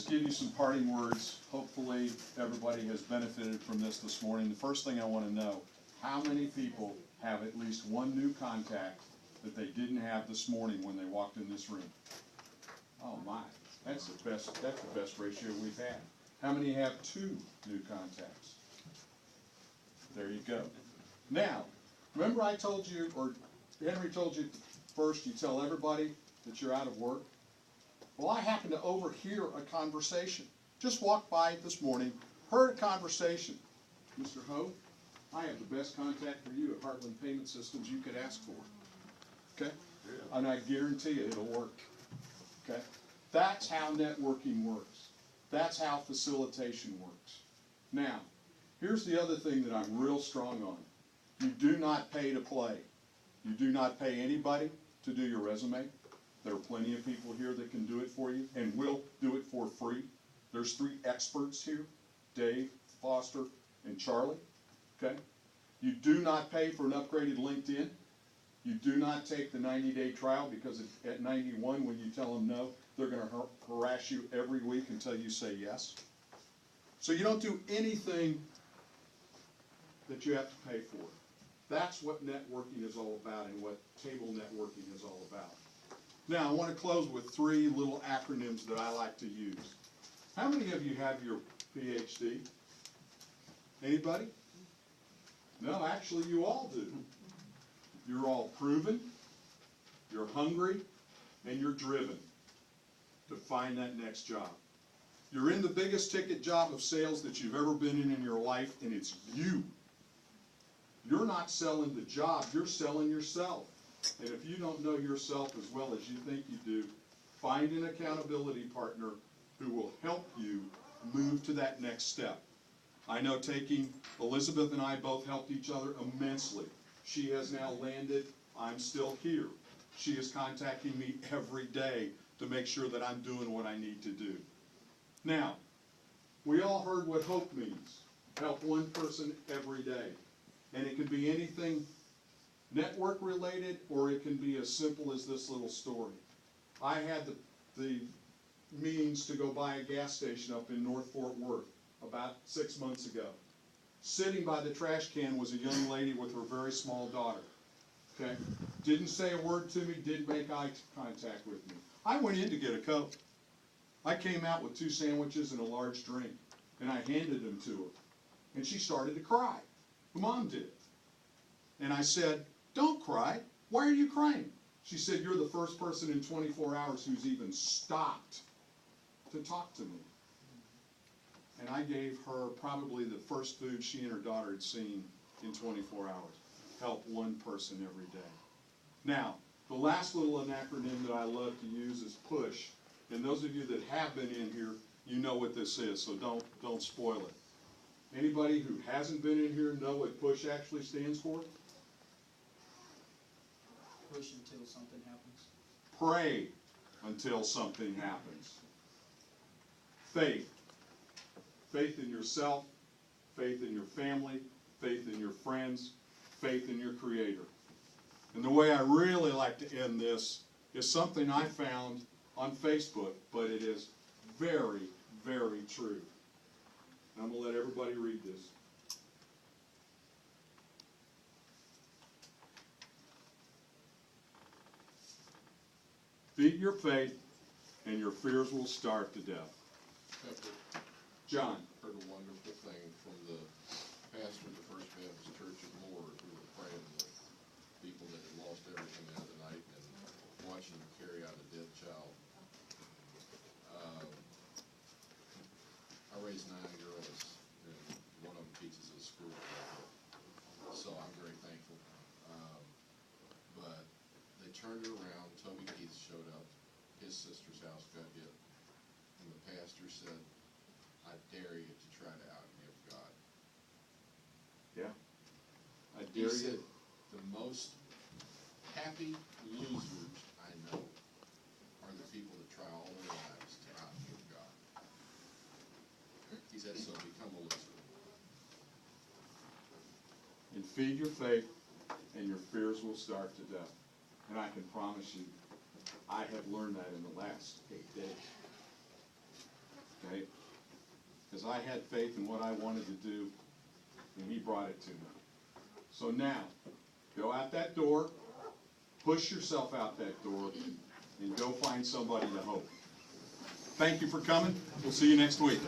just give you some parting words. Hopefully, everybody has benefited from this morning. The first thing I want to know, how many people have at least one new contact that they didn't have this morning when they walked in this room? Oh my, that's the best ratio we've had. How many have two new contacts? There you go. Now, remember I told you, or Henry told you first, you tell everybody that you're out of work? Well, I happened to overhear a conversation. Just walked by this morning, heard a conversation. Mr. Ho, I have the best contact for you at Heartland Payment Systems you could ask for. Okay? Yeah. And I guarantee you it'll work. Okay? That's how networking works. That's how facilitation works. Now, here's the other thing that I'm real strong on. You do not pay to play. You do not pay anybody to do your resume. There are plenty of people here that can do it for you and will do it for free. There's 3 experts here, Dave, Foster, and Charlie. Okay? You do not pay for an upgraded LinkedIn. You do not take the 90-day trial because at 91, when you tell them no, they're going to harass you every week until you say yes. So you don't do anything that you have to pay for. That's what networking is all about and what table networking is all about. Now, I want to close with 3 little acronyms that I like to use. How many of you have your PhD? Anybody? No, actually you all do. You're all proven, you're hungry, and you're driven to find that next job. You're in the biggest ticket job of sales that you've ever been in your life, and it's you. You're not selling the job, you're selling yourself. And if you don't know yourself as well as you think you do, find an accountability partner who will help you move to that next step. I know Elizabeth and I both helped each other immensely. She has now landed, I'm still here. She is contacting me every day to make sure that I'm doing what I need to do. Now, we all heard what HOPE means. Help one person every day. And it can be anything network related, or it can be as simple as this little story. I had the means to go buy a gas station up in North Fort Worth about 6 months ago. Sitting by the trash can was a young lady with her very small daughter. Okay? Didn't say a word to me, didn't make eye contact with me. I went in to get a Coke. I came out with 2 sandwiches and a large drink, and I handed them to her. And she started to cry. The mom did. And I said, "Don't cry. Why are you crying?" She said, "You're the first person in 24 hours who's even stopped to talk to me." And I gave her probably the first food she and her daughter had seen in 24 hours. Help one person every day. Now, the last little acronym that I love to use is PUSH. And those of you that have been in here, you know what this is, so don't spoil it. Anybody who hasn't been in here know what PUSH actually stands for? Push until something happens. Pray until something happens. Faith. Faith in yourself, faith in your family, faith in your friends, faith in your Creator. And the way I really like to end this is something I found on Facebook, but it is very, very true. And I'm going to let everybody read this. Feed your faith, and your fears will starve to death. John. Heard a wonderful thing from the pastor of the First Baptist Church of Lord, who were praying with people that had lost everything the other night and watching them carry out a dead child. I raised 9 girls, and one of them teaches at school, so I'm very thankful. But they turned it around. Toby Keith showed up. His sister's house got hit, and the pastor said, "I dare you to try to outgive God." Yeah. I He dare said, you. "The most happy losers I know are the people that try all their lives to outgive God." He said, "So become a loser." And feed your faith, and your fears will starve to death. And I can promise you, I have learned that in the last 8 days. because I had faith in what I wanted to do, and he brought it to me. So now, go out that door, push yourself out that door, and go find somebody to hope. Thank you for coming. We'll see you next week.